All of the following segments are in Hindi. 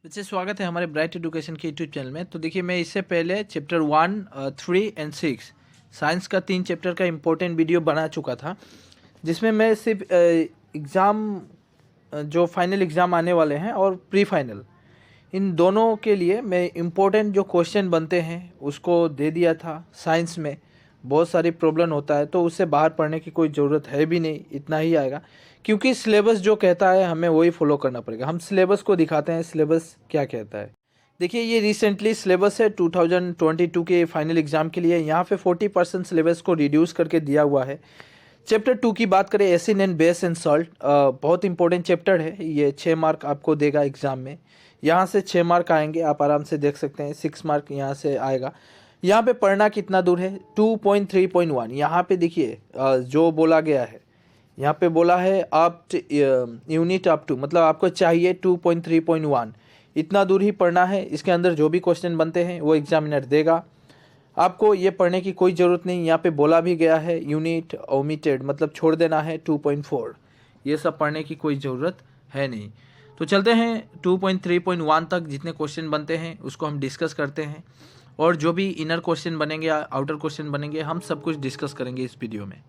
बच्चे स्वागत है हमारे ब्राइट एजुकेशन के यूट्यूब चैनल में। तो देखिए, मैं इससे पहले चैप्टर 1, 3 एंड 6 साइंस का 3 चैप्टर का इम्पोर्टेंट वीडियो बना चुका था, जिसमें मैं सिर्फ एग्ज़ाम जो फाइनल एग्ज़ाम आने वाले हैं और प्री फाइनल, इन दोनों के लिए मैं इम्पोर्टेंट जो क्वेश्चन बनते हैं उसको दे दिया था। साइंस में बहुत सारी प्रॉब्लम होता है, तो उससे बाहर पढ़ने की कोई ज़रूरत है भी नहीं, इतना ही आएगा, क्योंकि सिलेबस जो कहता है हमें वही फॉलो करना पड़ेगा। हम सिलेबस को दिखाते हैं, सिलेबस क्या कहता है। देखिए, ये रिसेंटली सिलेबस है 2022 के फाइनल एग्ज़ाम के लिए। यहाँ पे 40% सिलेबस को रिड्यूस करके दिया हुआ है। चैप्टर 2 की बात करें, acid and base and salt, बहुत इंपॉर्टेंट चैप्टर है। ये 6 मार्क आपको देगा एग्ज़ाम में। यहाँ से 6 मार्क आएंगे, आप आराम से देख सकते हैं। 6 मार्क यहाँ से आएगा। यहाँ पे पढ़ना कितना दूर है, 2.3.1। यहाँ पे देखिए जो बोला गया है, यहाँ पे बोला है आप यूनिट अप टू, मतलब आपको चाहिए 2.3.1, इतना दूर ही पढ़ना है। इसके अंदर जो भी क्वेश्चन बनते हैं वो एग्जामिनर देगा। आपको ये पढ़ने की कोई ज़रूरत नहीं। यहाँ पे बोला भी गया है यूनिट ओमिटेड, मतलब छोड़ देना है 2.4। ये सब पढ़ने की कोई ज़रूरत है नहीं। तो चलते हैं 2.3.1 तक। जितने क्वेश्चन बनते हैं उसको हम डिस्कस करते हैं, और जो भी इनर क्वेश्चन बनेंगे या आउटर क्वेश्चन बनेंगे, हम सब कुछ डिस्कस करेंगे इस वीडियो में।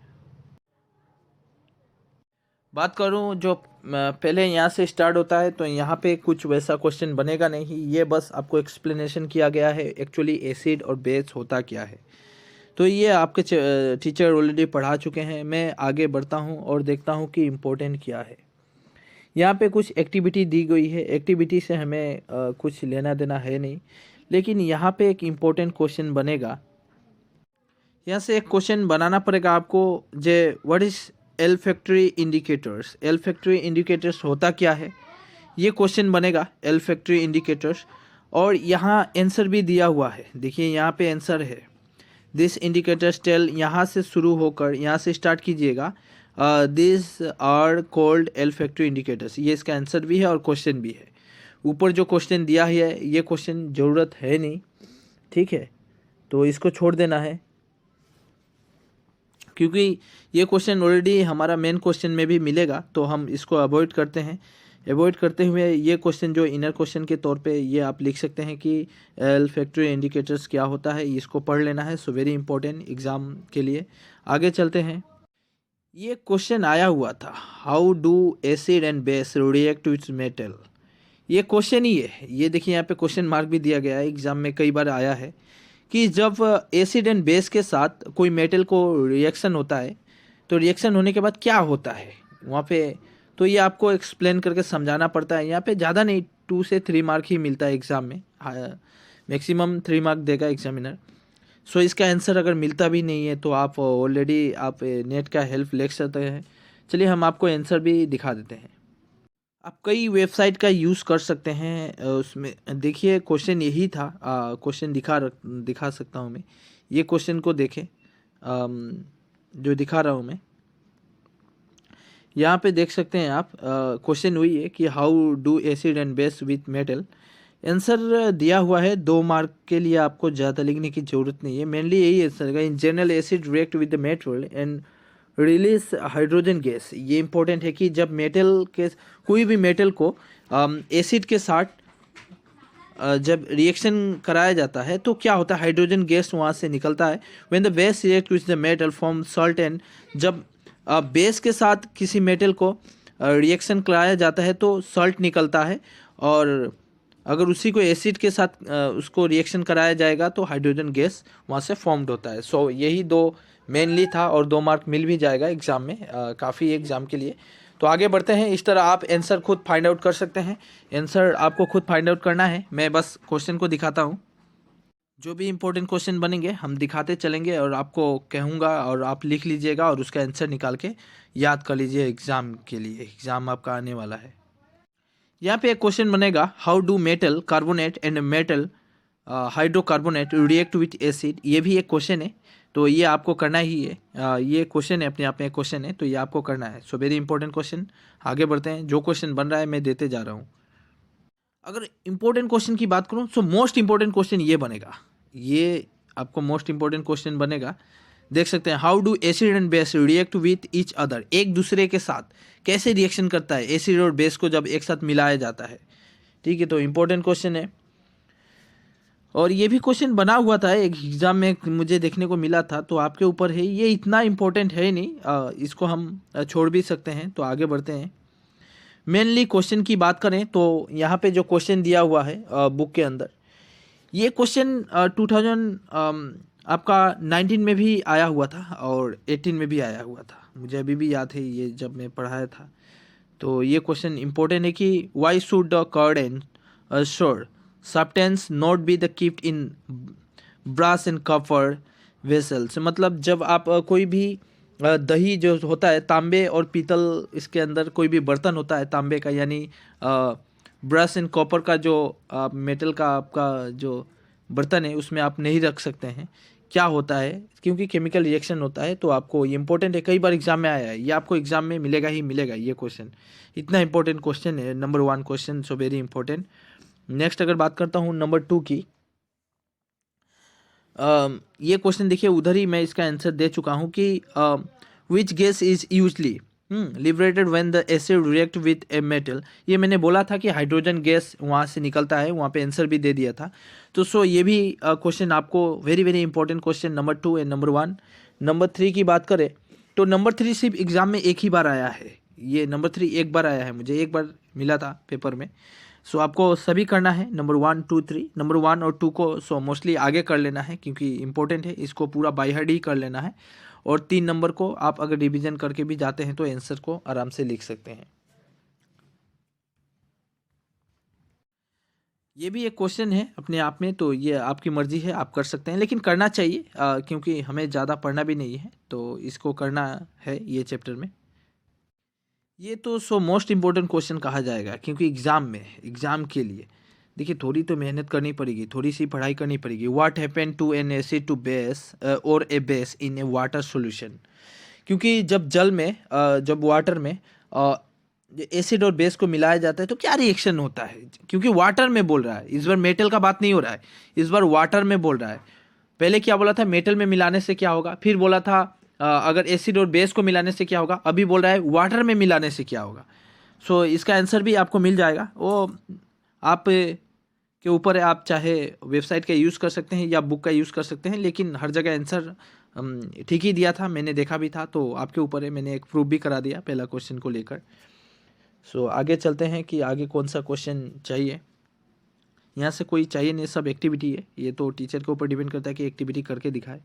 बात करूं जो पहले यहाँ से स्टार्ट होता है, तो यहाँ पे कुछ वैसा क्वेश्चन बनेगा नहीं। ये बस आपको एक्सप्लेनेशन किया गया है एक्चुअली एसिड और बेस होता क्या है। तो ये आपके टीचर ऑलरेडी पढ़ा चुके हैं। मैं आगे बढ़ता हूँ और देखता हूँ कि इम्पोर्टेंट क्या है। यहाँ पे कुछ एक्टिविटी दी गई है। एक्टिविटी से हमें कुछ लेना देना है नहीं, लेकिन यहाँ पे एक इम्पोर्टेंट क्वेश्चन बनेगा। यहाँ से एक क्वेश्चन बनाना पड़ेगा आपको। जे व्हाट इज एल्फैक्टरी इंडिकेटर्स। एल्फैक्टरी इंडिकेटर्स होता क्या है, ये क्वेश्चन बनेगा। एल्फैक्टरी इंडिकेटर्स, और यहाँ आंसर भी दिया हुआ है। देखिए, यहाँ पे आंसर है दिस इंडिकेटर्स टेल, यहाँ से शुरू होकर यहाँ से स्टार्ट कीजिएगा। दिस आर कॉल्ड एल्फैक्टरी इंडिकेटर्स, ये इसका आंसर भी है और क्वेश्चन भी है। ऊपर जो क्वेश्चन दिया है ये क्वेश्चन ज़रूरत है नहीं, ठीक है, तो इसको छोड़ देना है, क्योंकि ये क्वेश्चन ऑलरेडी हमारा मेन क्वेश्चन में भी मिलेगा, तो हम इसको अवॉइड करते हैं। अवॉइड करते हुए ये क्वेश्चन जो इनर क्वेश्चन के तौर पे ये आप लिख सकते हैं कि एल्फैक्टरी इंडिकेटर्स क्या होता है, इसको पढ़ लेना है। सो वेरी इंपॉर्टेंट एग्ज़ाम के लिए। आगे चलते हैं। ये क्वेश्चन आया हुआ था, how do acid and base react with metal. ये क्वेश्चन ही है। ये देखिए, यहाँ पे क्वेश्चन मार्क भी दिया गया है, एग्जाम में कई बार आया है कि जब एसिड एंड बेस के साथ कोई मेटल को रिएक्शन होता है, तो रिएक्शन होने के बाद क्या होता है वहाँ पे, तो ये आपको एक्सप्लेन करके समझाना पड़ता है। यहाँ पे ज़्यादा नहीं, 2 से 3 मार्क ही मिलता है एग्ज़ाम में। मैक्सिमम 3 मार्क देगा एग्जामिनर। सो इसका आंसर अगर मिलता भी नहीं है तो आप ऑलरेडी आप नेट का हेल्प ले सकते हैं। चलिए, हम आपको आंसर भी दिखा देते हैं। आप कई वेबसाइट का यूज़ कर सकते हैं। उसमें देखिए क्वेश्चन यही था। क्वेश्चन दिखा सकता हूँ मैं। ये क्वेश्चन को देखें, जो दिखा रहा हूँ मैं, यहाँ पे देख सकते हैं आप। क्वेश्चन वही है कि how do acid and base with metal. Answer दिया हुआ है 2 मार्क के लिए, आपको ज़्यादा लिखने की ज़रूरत नहीं है। मेनली यही आंसर है, in general acid react with the metal and release hydrogen gas. ये इंपॉर्टेंट है कि जब मेटल के, कोई भी मेटल को एसिड के साथ जब रिएक्शन कराया जाता है तो क्या होता है, हाइड्रोजन गैस वहाँ से निकलता है। When the base react with the metal form salt and, जब बेस के साथ किसी मेटल को रिएक्शन कराया जाता है तो सॉल्ट निकलता है, और अगर उसी को एसिड के साथ उसको रिएक्शन कराया जाएगा तो हाइड्रोजन गैस वहाँ से फॉर्म्ड होता है। सो यही 2 मेनली था, और 2 मार्क मिल भी जाएगा एग्ज़ाम में, काफ़ी एग्ज़ाम के लिए। तो आगे बढ़ते हैं। इस तरह आप आंसर खुद फाइंड आउट कर सकते हैं। आंसर आपको खुद फाइंड आउट करना है, मैं बस क्वेश्चन को दिखाता हूँ। जो भी इंपॉर्टेंट क्वेश्चन बनेंगे हम दिखाते चलेंगे, और आपको कहूँगा और आप लिख लीजिएगा और उसका आंसर निकाल के याद कर लीजिए एग्ज़ाम के लिए। एग्ज़ाम आपका आने वाला है। यहाँ पे एक क्वेश्चन बनेगा, how do metal carbonate and metal hydrocarbonate react with acid. ये भी एक क्वेश्चन है, तो ये आपको करना ही है। ये क्वेश्चन है, अपने आप में एक क्वेश्चन है, तो ये आपको करना है। So very important question. आगे बढ़ते हैं। जो क्वेश्चन बन रहा है मैं देते जा रहा हूँ। अगर इंपॉर्टेंट क्वेश्चन की बात करूँ, सो मोस्ट इंपॉर्टेंट क्वेश्चन ये बनेगा। ये आपको मोस्ट इंपॉर्टेंट क्वेश्चन बनेगा। देख सकते हैं, how do acid and base react with each other. एक दूसरे के साथ कैसे रिएक्शन करता है एसिड और बेस को जब एक साथ मिलाया जाता है। ठीक है, तो इम्पोर्टेंट क्वेश्चन है और ये भी क्वेश्चन बना हुआ था एक एग्ज़ाम में, मुझे देखने को मिला था, तो आपके ऊपर है, ये इतना इम्पोर्टेंट है नहीं, इसको हम छोड़ भी सकते हैं। तो आगे बढ़ते हैं। मेनली क्वेश्चन की बात करें तो यहाँ पे जो क्वेश्चन दिया हुआ है बुक के अंदर, ये क्वेश्चन 2000 आपका 19 में भी आया हुआ था और 18 में भी आया हुआ था, मुझे अभी भी याद है ये जब मैं पढ़ाया था। तो ये क्वेश्चन इंपॉर्टेंट है कि why should the curd and sour substance not be the keeped in brass and copper vessels. मतलब जब आप कोई भी दही जो होता है, तांबे और पीतल, इसके अंदर कोई भी बर्तन होता है तांबे का, यानी ब्रश एंड कॉपर का जो मेटल का आपका जो बर्तन है उसमें आप नहीं रख सकते हैं। क्या होता है, क्योंकि केमिकल रिएक्शन होता है। तो आपको ये इंपॉर्टेंट है, कई बार एग्जाम में आया है, ये आपको एग्जाम में मिलेगा ही मिलेगा ये क्वेश्चन, इतना इंपॉर्टेंट क्वेश्चन है, number 1 question, so very important. Next अगर बात करता हूँ नंबर 2 की, ये क्वेश्चन देखिए, उधर ही मैं इसका आंसर दे चुका हूँ कि which gas is usually liberated when the acid react with a metal. ये मैंने बोला था कि हाइड्रोजन गैस वहाँ से निकलता है, वहाँ पे आंसर भी दे दिया था। तो सो ये भी क्वेश्चन आपको very very important question, number 2 and number 1। Number 3 की बात करें तो नंबर 3 सिर्फ एग्जाम में एक ही बार आया है, ये नंबर 3 एक बार आया है, मुझे एक बार मिला था पेपर में। सो आपको सभी करना है, नंबर 1 2 3, नंबर 1 और 2 को सो मोस्टली आगे कर लेना है क्योंकि इंपॉर्टेंट है, इसको पूरा बाय हार्ट ही कर लेना है। और 3 नंबर को आप अगर रिवीजन करके भी जाते हैं तो आंसर को आराम से लिख सकते हैं। ये भी एक क्वेश्चन है अपने आप में, तो ये आपकी मर्जी है, आप कर सकते हैं, लेकिन करना चाहिए क्योंकि हमें ज़्यादा पढ़ना भी नहीं है, तो इसको करना है ये चैप्टर में। ये तो सो मोस्ट इम्पोर्टेंट क्वेश्चन कहा जाएगा क्योंकि एग्ज़ाम में, एग्ज़ाम के लिए देखिए थोड़ी तो मेहनत करनी पड़ेगी, थोड़ी सी पढ़ाई करनी पड़ेगी। What happen to an acid to base और a base in a water solution. क्योंकि जब जल में जब वाटर में एसिड और बेस को मिलाया जाता है तो क्या रिएक्शन होता है, क्योंकि वाटर में बोल रहा है, इस बार मेटल का बात नहीं हो रहा है, इस बार वाटर में बोल रहा है। पहले क्या बोला था, मेटल में मिलाने से क्या होगा, फिर बोला था अगर एसिड और बेस को मिलाने से क्या होगा, अभी बोल रहा है वाटर में मिलाने से क्या होगा। सो इसका आंसर भी आपको मिल जाएगा, वो आप के ऊपर है, आप चाहे वेबसाइट का यूज़ कर सकते हैं या बुक का यूज़ कर सकते हैं, लेकिन हर जगह आंसर ठीक ही दिया था, मैंने देखा भी था, तो आपके ऊपर है, मैंने एक प्रूफ भी करा दिया पहला क्वेश्चन को लेकर। सो आगे चलते हैं कि आगे कौन सा क्वेश्चन चाहिए। यहाँ से कोई चाहिए नहीं, सब एक्टिविटी है, ये तो टीचर के ऊपर डिपेंड करता है कि एक्टिविटी करके दिखाए।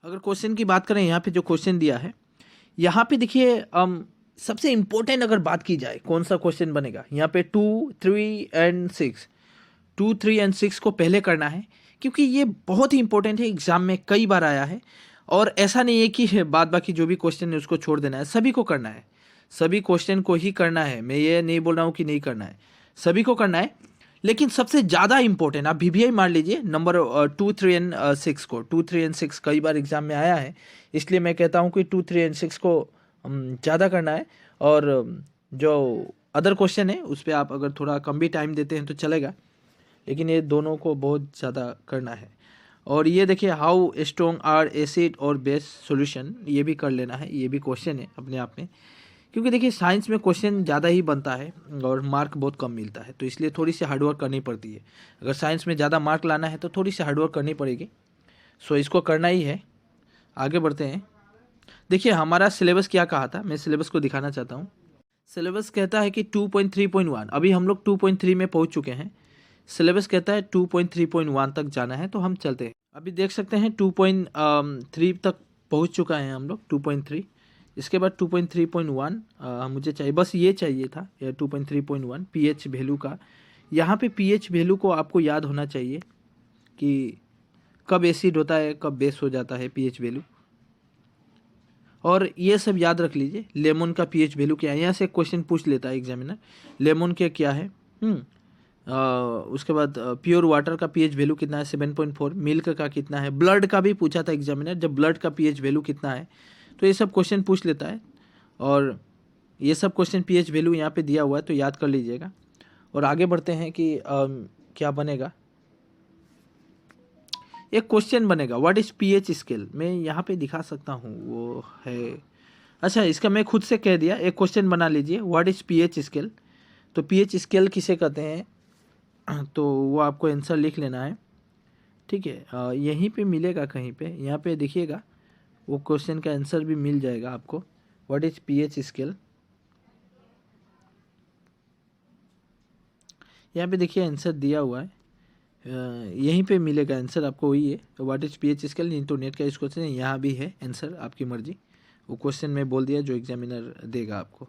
अगर क्वेश्चन की बात करें, यहाँ पे जो क्वेश्चन दिया है, यहाँ पे देखिए सबसे इम्पोर्टेंट अगर बात की जाए कौन सा क्वेश्चन बनेगा, यहाँ पे 2 3 एंड 6, 2 3 एंड 6 को पहले करना है क्योंकि ये बहुत ही इंपॉर्टेंट है, एग्जाम में कई बार आया है। और ऐसा नहीं है कि बाद बाकी जो भी क्वेश्चन है उसको छोड़ देना है, सभी को करना है, सभी क्वेश्चन को ही करना है। मैं ये नहीं बोल रहा हूँ कि नहीं करना है, सभी को करना है, लेकिन सबसे ज़्यादा इंपॉर्टेंट आप VBI मार लीजिए नंबर 2 3 एंड 6 को। 2 3 एंड 6 कई बार एग्जाम में आया है, इसलिए मैं कहता हूँ कि 2 3 एंड 6 को ज़्यादा करना है। और जो अदर क्वेश्चन है उस पर आप अगर थोड़ा कम भी टाइम देते हैं तो चलेगा, लेकिन ये दोनों को बहुत ज़्यादा करना है। और ये देखिए हाउ स्ट्रॉन्ग आर एसिड और बेस सॉल्यूशन, ये भी कर लेना है, ये भी क्वेश्चन है अपने आप में, क्योंकि देखिए साइंस में क्वेश्चन ज़्यादा ही बनता है और मार्क बहुत कम मिलता है, तो इसलिए थोड़ी सी हार्डवर्क करनी पड़ती है। अगर साइंस में ज़्यादा मार्क लाना है तो थोड़ी सी हार्डवर्क करनी पड़ेगी, सो इसको करना ही है। आगे बढ़ते हैं। देखिए हमारा सिलेबस क्या कहा था, मैं सिलेबस को दिखाना चाहता हूँ। सिलेबस कहता है कि 2.3.1, अभी हम लोग 2.3 में पहुँच चुके हैं, सिलेबस कहता है 2.3.1 तक जाना है, तो हम चलते हैं। अभी देख सकते हैं 2.3 तक पहुँच चुका है हम लोग, 2.3। इसके बाद 2.3.1 मुझे चाहिए, बस ये चाहिए था 2.3.1 pH वैल्यू का। यहाँ पे pH वैल्यू को आपको याद होना चाहिए कि कब एसिड होता है कब बेस हो जाता है pH वैल्यू, और ये सब याद रख लीजिए। लेमन का pH वैल्यू क्या है, यहाँ से क्वेश्चन पूछ लेता है एग्जामिनर, लेमन के क्या है। उसके बाद प्योर वाटर का pH वैल्यू कितना है 7.4, मिल्क का कितना है, ब्लड का भी पूछा था एग्जामिनर, जब ब्लड का pH वैल्यू कितना है, तो ये सब क्वेश्चन पूछ लेता है। और ये सब क्वेश्चन pH वैल्यू यहाँ पे दिया हुआ है, तो याद कर लीजिएगा। और आगे बढ़ते हैं कि क्या बनेगा। एक क्वेश्चन बनेगा व्हाट इज़ pH स्केल, मैं यहाँ पे दिखा सकता हूँ, वो है, अच्छा इसका मैं खुद से कह दिया, एक क्वेश्चन बना लीजिए व्हाट इज़ pH स्केल। तो पीएच स्केल किसे कहते हैं, तो वो आपको आंसर लिख लेना है, ठीक है। यहीं पे मिलेगा कहीं पे, यहाँ पे देखिएगा, वो क्वेश्चन का आंसर भी मिल जाएगा आपको। व्हाट इज पीएच स्केल, यहाँ पे देखिए आंसर दिया हुआ है, यहीं पे मिलेगा आंसर आपको, वही है what is pH scale. Internet का इस क्वेश्चन है, यहाँ भी है आंसर, आपकी मर्जी। वो क्वेश्चन मैं बोल दिया जो एग्जामिनर देगा आपको।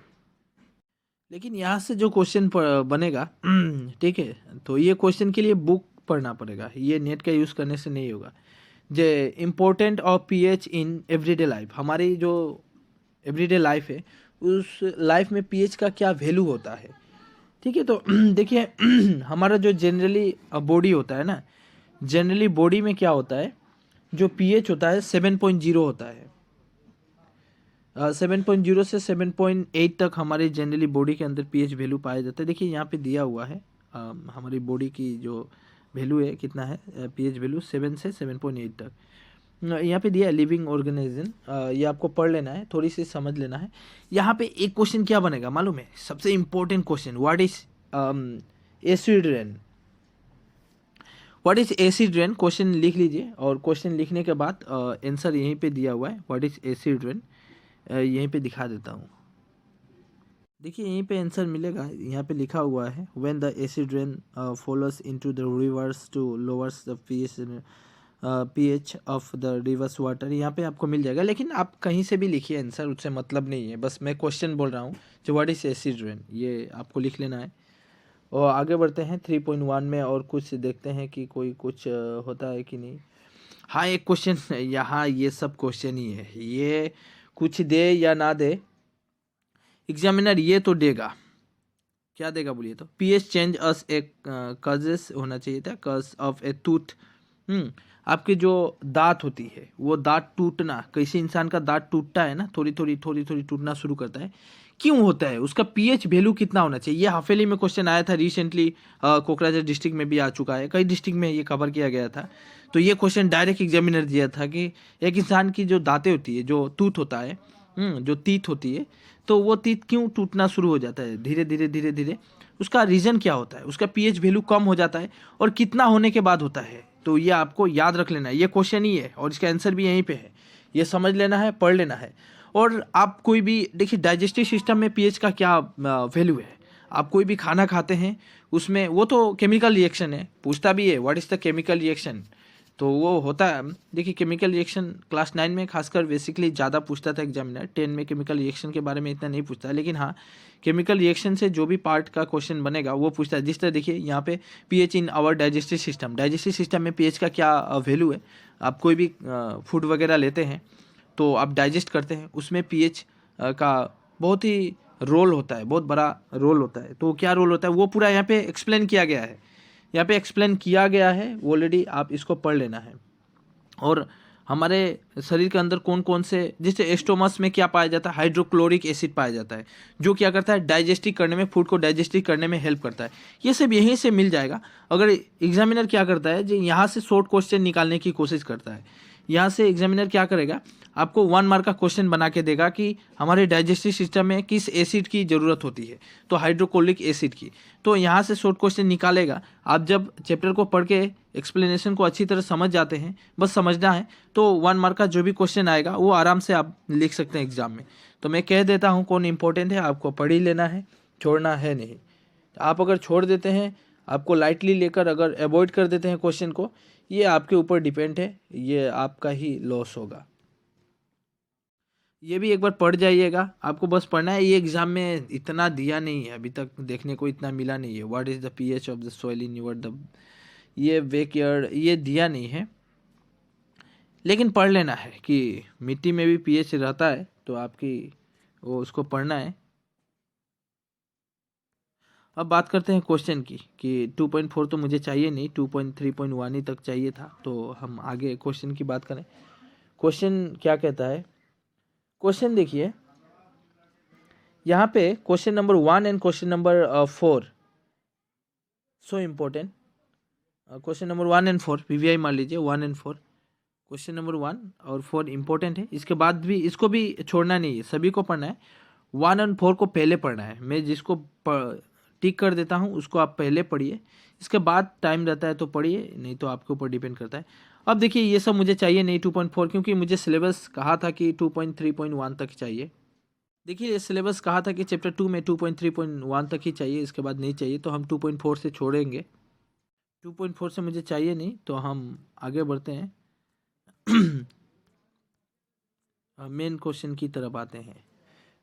लेकिन यहाँ से जो क्वेश्चन बनेगा ठीक है, तो ये क्वेश्चन के लिए बुक पढ़ना पड़ेगा, ये नेट का यूज़ करने से नहीं होगा। जे important of pH in everyday life, हमारी जो एवरीडे लाइफ है उस लाइफ में पीएच का क्या वैल्यू होता है, ठीक है। तो देखिए हमारा जो जनरली बॉडी होता है ना, जनरली बॉडी में क्या होता है, जो पीएच होता है 7.0 होता है। 7.0 से 7.8 तक हमारे जनरली बॉडी के अंदर पीएच वैल्यू पाया जाता है। देखिए यहाँ पे दिया हुआ है हमारी बॉडी की जो वैल्यू है कितना है, पीएच वैल्यू 7 से 7.8 तक यहाँ पे दिया है। लिविंग ऑर्गेनिज्म, ये आपको पढ़ लेना है, थोड़ी सी समझ लेना है। यहाँ पे एक क्वेश्चन क्या बनेगा मालूम है, सबसे important question, what is acid rain, what is acid rain, question लिख लीजिए। और क्वेश्चन लिखने के बाद आंसर यहीं पे दिया हुआ है, व्हाट इज एसिड रेन, यहीं पे दिखा देता हूँ। देखिए यहीं पे आंसर मिलेगा, यहाँ पे लिखा हुआ है when the acid rain flows into the rivers to lowers the pH of the rivers water, यहाँ पे आपको मिल जाएगा। लेकिन आप कहीं से भी लिखिए आंसर, उससे मतलब नहीं है, बस मैं क्वेश्चन बोल रहा हूँ जो व्हाट इज एसिड रेन, ये आपको लिख लेना है। और आगे बढ़ते हैं 3.1 में, और कुछ देखते हैं कि कोई कुछ होता है कि नहीं। हाँ एक क्वेश्चन यहाँ, ये सब क्वेश्चन ही है, ये कुछ दे या ना दे एग्जामिनर ये तो देगा, क्या देगा बोलिए तो, पीएच चेंज अस एक कजेस होना चाहिए था, कज ऑफ ए टूथ। आपकी जो दांत होती है वो दांत टूटना, किसी इंसान का दांत टूटता है ना, थोड़ी थोड़ी टूटना शुरू करता है, क्यों होता है, उसका पीएच वैल्यू कितना होना चाहिए। ये हाफेली में क्वेश्चन आया था रिसेंटली, कोकराझार डिस्ट्रिक्ट में भी आ चुका है, कई डिस्ट्रिक्ट में ये कवर किया गया था। तो ये क्वेश्चन डायरेक्ट एग्जामिनर दिया था कि एक इंसान की जो दांतें होती है, जो टूथ होता है, जो तीत होती है, तो वो तीत क्यों टूटना शुरू हो जाता है धीरे धीरे, उसका रीज़न क्या होता है, उसका पीएच वैल्यू कम हो जाता है और कितना होने के बाद होता है। तो ये आपको याद रख लेना है, ये क्वेश्चन ही है और इसका आंसर भी यहीं पे है, ये समझ लेना है, पढ़ लेना है। और आप कोई भी देखिए डाइजेस्टिव सिस्टम में पीएच का क्या वैल्यू है, आप कोई भी खाना खाते हैं उसमें, वो तो केमिकल रिएक्शन है, पूछता भी है what is the chemical reaction, तो वो होता है। देखिए केमिकल रिएक्शन क्लास 9 में खासकर बेसिकली ज़्यादा पूछता था एग्जामिनर, 10 में केमिकल रिएक्शन के बारे में इतना नहीं पूछता, लेकिन हाँ केमिकल रिएक्शन से जो भी पार्ट का क्वेश्चन बनेगा वो पूछता है। जिस तरह देखिए यहाँ पे pH in our digestive system, digestive system में पीएच का क्या वैल्यू है, आप कोई भी फूड वगैरह लेते हैं तो आप डाइजेस्ट करते हैं, उसमें पीएच का बहुत ही रोल होता है, बहुत बड़ा रोल होता है। तो क्या रोल होता है वो पूरा यहाँ पे एक्सप्लेन किया गया है, यहाँ पे एक्सप्लेन किया गया है ऑलरेडी, आप इसको पढ़ लेना है। और हमारे शरीर के अंदर कौन कौन से, जैसे एस्टोमस में क्या पाया जाता है, हाइड्रोक्लोरिक एसिड पाया जाता है, जो क्या करता है डाइजेस्टिव करने में, फूड को डाइजेस्टिव करने में हेल्प करता है। ये सब यहीं से मिल जाएगा। अगर एग्जामिनर क्या करता है, जो यहाँ से शॉर्ट क्वेश्चन निकालने की कोशिश करता है, यहाँ से एग्जामिनर क्या करेगा, आपको 1 मार्क का क्वेश्चन बना के देगा कि हमारे डाइजेस्टिव सिस्टम में किस एसिड की ज़रूरत होती है, तो हाइड्रोक्लोरिक एसिड की। तो यहाँ से शॉर्ट क्वेश्चन निकालेगा। आप जब चैप्टर को पढ़ के एक्सप्लेनेशन को अच्छी तरह समझ जाते हैं, बस समझना है, तो 1 मार्क का जो भी क्वेश्चन आएगा वो आराम से आप लिख सकते हैं एग्जाम में। तो मैं कह देता हूँ कौन इंपॉर्टेंट है, आपको पढ़ ही लेना है, छोड़ना है नहीं। आप अगर छोड़ देते हैं, आपको लाइटली लेकर अगर अवॉइड कर देते हैं क्वेश्चन को, ये आपके ऊपर डिपेंड है, ये आपका ही लॉस होगा। ये भी एक बार पढ़ जाइएगा, आपको बस पढ़ना है। ये एग्जाम में इतना दिया नहीं है अभी तक, देखने को इतना मिला नहीं है, what is the pH of the soil in your the, ये वेकयार्ड, ये दिया नहीं है। लेकिन पढ़ लेना है कि मिट्टी में भी पीएच रहता है, तो आपकी वो उसको पढ़ना है। अब बात करते हैं क्वेश्चन की कि 2.4 तो मुझे चाहिए नहीं, 2.3.1 ही तक चाहिए था। तो हम आगे क्वेश्चन की बात करें। क्वेश्चन क्या कहता है, क्वेश्चन देखिए यहाँ पे question number 1 and question number 4 so important. Question number 1 and 4 PVI मान लीजिए, 1 एंड 4, क्वेश्चन नंबर 1 और 4 इम्पोर्टेंट है। इसके बाद भी इसको भी छोड़ना नहीं है, सभी को पढ़ना है। 1 एंड 4 को पहले पढ़ना है। मैं जिसको टिक कर देता हूँ, उसको आप पहले पढ़िए, इसके बाद टाइम रहता है तो पढ़िए, नहीं तो आपके ऊपर डिपेंड करता है। अब देखिए ये सब मुझे चाहिए नहीं 2.4, क्योंकि मुझे सिलेबस कहा था कि 2.3.1 तक चाहिए। देखिए ये सिलेबस कहा था कि चैप्टर 2 में 2.3.1 तक ही चाहिए, इसके बाद नहीं चाहिए, तो हम 2.4 से छोड़ेंगे। 2.4 से मुझे चाहिए नहीं, तो हम आगे बढ़ते हैं। मेन क्वेश्चन की तरफ आते हैं।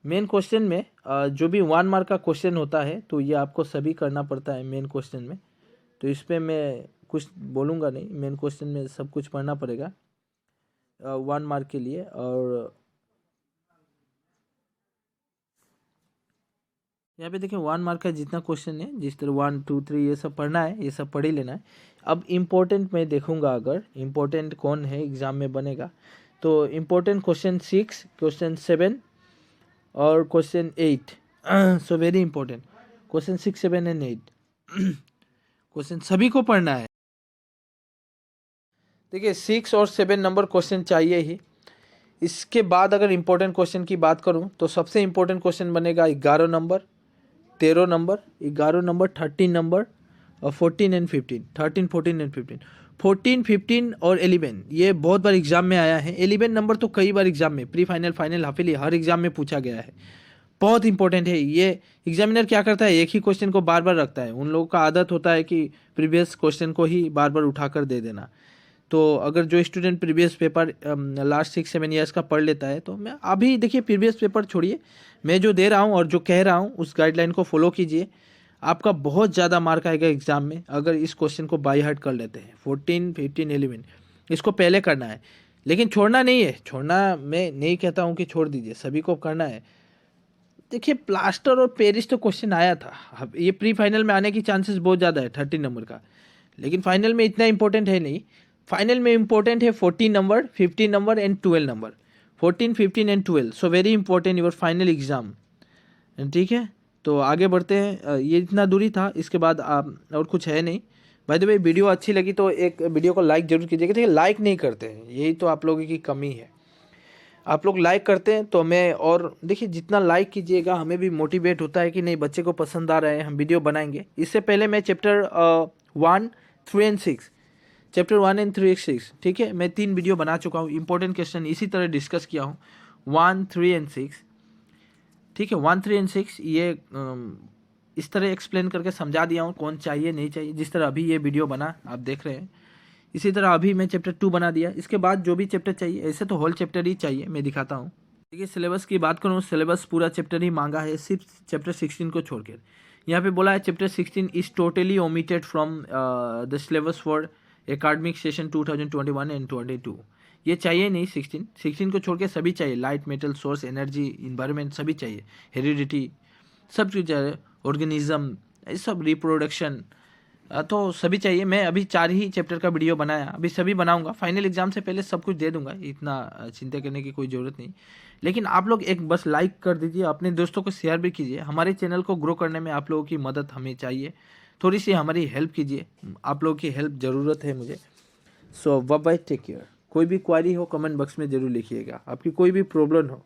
मेन क्वेश्चन में जो भी 1 मार्क का क्वेश्चन होता है तो ये आपको सभी करना पड़ता है मेन क्वेश्चन में, तो इस पर मैं कुछ बोलूँगा नहीं, मेन क्वेश्चन में सब कुछ पढ़ना पड़ेगा 1 मार्क के लिए। और यहाँ पे देखिए 1 मार्क का जितना क्वेश्चन है, जिस तरह 1 2 3 ये सब पढ़ना है, ये सब पढ़ ही लेना है। अब इम्पोर्टेंट मैं देखूंगा, अगर इम्पोर्टेंट कौन है एग्जाम में बनेगा, तो इम्पोर्टेंट क्वेश्चन 6, क्वेश्चन 7 और question 8। So very important question 6 7 and 8 question सभी को पढ़ना है। देखिए 6 और 7 नंबर क्वेश्चन चाहिए ही। इसके बाद अगर इम्पोर्टेंट क्वेश्चन की बात करूं तो सबसे इम्पोर्टेंट क्वेश्चन बनेगा 11 नंबर, 13 नंबर, 11 नंबर, 13 नंबर और 14 एंड 15, 13 14 एंड 15, 14 15 और 11 ये बहुत बार एग्जाम में आया है। 11 नंबर तो कई बार एग्जाम में, प्री फाइनल, फाइनल, हाफिली, हर एग्जाम में पूछा गया है, बहुत इंपॉर्टेंट है ये। एग्जामिनर क्या करता है, एक ही क्वेश्चन को बार बार रखता है, उन लोगों का आदत होता है कि प्रीवियस क्वेश्चन को ही बार बार उठाकर दे देना। तो अगर जो student previous paper last 6-7 years का पढ़ लेता है, तो मैं अभी देखिए प्रीवियस पेपर छोड़िए, मैं जो दे रहा हूँ और जो कह रहा हूँ उस गाइडलाइन को फॉलो कीजिए, आपका बहुत ज़्यादा मार्क आएगा एग्जाम में अगर इस क्वेश्चन को बाय हार्ट कर लेते हैं। 14 15 11 इसको पहले करना है, लेकिन छोड़ना नहीं है, छोड़ना मैं नहीं कहता हूँ कि छोड़ दीजिए, सभी को करना है। देखिए प्लास्टर और पेरिस तो क्वेश्चन आया था, अब ये प्री फाइनल में आने की चांसेस बहुत ज़्यादा है 13 नंबर का, लेकिन फाइनल में इतना इंपॉर्टेंट है नहीं। फाइनल में इंपॉर्टेंट है 14 number, 15 number and 12 number, 14 15 and 12, so very important your final exam. ठीक है, तो आगे बढ़ते हैं। ये इतना दूरी था, इसके बाद और कुछ है नहीं। भाई तो भाई वीडियो अच्छी लगी तो एक वीडियो को लाइक जरूर कीजिएगा। देखिए लाइक नहीं करते हैं, यही तो आप लोगों की कमी है। आप लोग लाइक करते हैं तो मैं, और देखिए जितना लाइक कीजिएगा हमें भी मोटिवेट होता है कि नहीं बच्चे को पसंद आ रहा है, हम वीडियो बनाएंगे। इससे पहले मैं चैप्टर 1 3 एंड 6, चैप्टर 1 एंड 3 6, ठीक है, मैं 3 वीडियो बना चुका हूँ, इंपॉर्टेंट क्वेश्चन इसी तरह डिस्कस किया हूँ 1 3 एंड 6, ठीक है। 1 3 एंड 6 ये इस तरह एक्सप्लेन करके समझा दिया हूँ कौन चाहिए नहीं चाहिए, जिस तरह अभी ये वीडियो बना आप देख रहे हैं, इसी तरह अभी मैं चैप्टर 2 बना दिया। इसके बाद जो भी चैप्टर चाहिए, ऐसे तो होल चैप्टर ही चाहिए, मैं दिखाता हूँ। देखिए सिलेबस की बात करूँ, सिलेबस पूरा चैप्टर ही मांगा है, सिर्फ चैप्टर 16 को छोड़कर। यहाँ पे बोला है chapter 16 is totally omitted from the syllabus for academic session 2021 and 22। ये चाहिए नहीं, 16 को छोड़ के सभी चाहिए, light, metal, source, energy, environment सभी चाहिए, हेरिडिटी सब चीज़ चाहिए, ऑर्गेनिज्म, ये सब, रिप्रोडक्शन, तो सभी चाहिए। मैं अभी 4 ही चैप्टर का वीडियो बनाया, अभी सभी बनाऊंगा, फाइनल एग्जाम से पहले सब कुछ दे दूंगा, इतना चिंता करने की कोई ज़रूरत नहीं। लेकिन आप लोग एक बस लाइक कर दीजिए, अपने दोस्तों को शेयर भी कीजिए, हमारे चैनल को ग्रो करने में आप लोगों की मदद हमें चाहिए, थोड़ी सी हमारी हेल्प कीजिए, आप लोगों की हेल्प ज़रूरत है मुझे। सो बाय बाय, टेक केयर। कोई भी क्वारी हो कमेंट बॉक्स में ज़रूर लिखिएगा, आपकी कोई भी प्रॉब्लम हो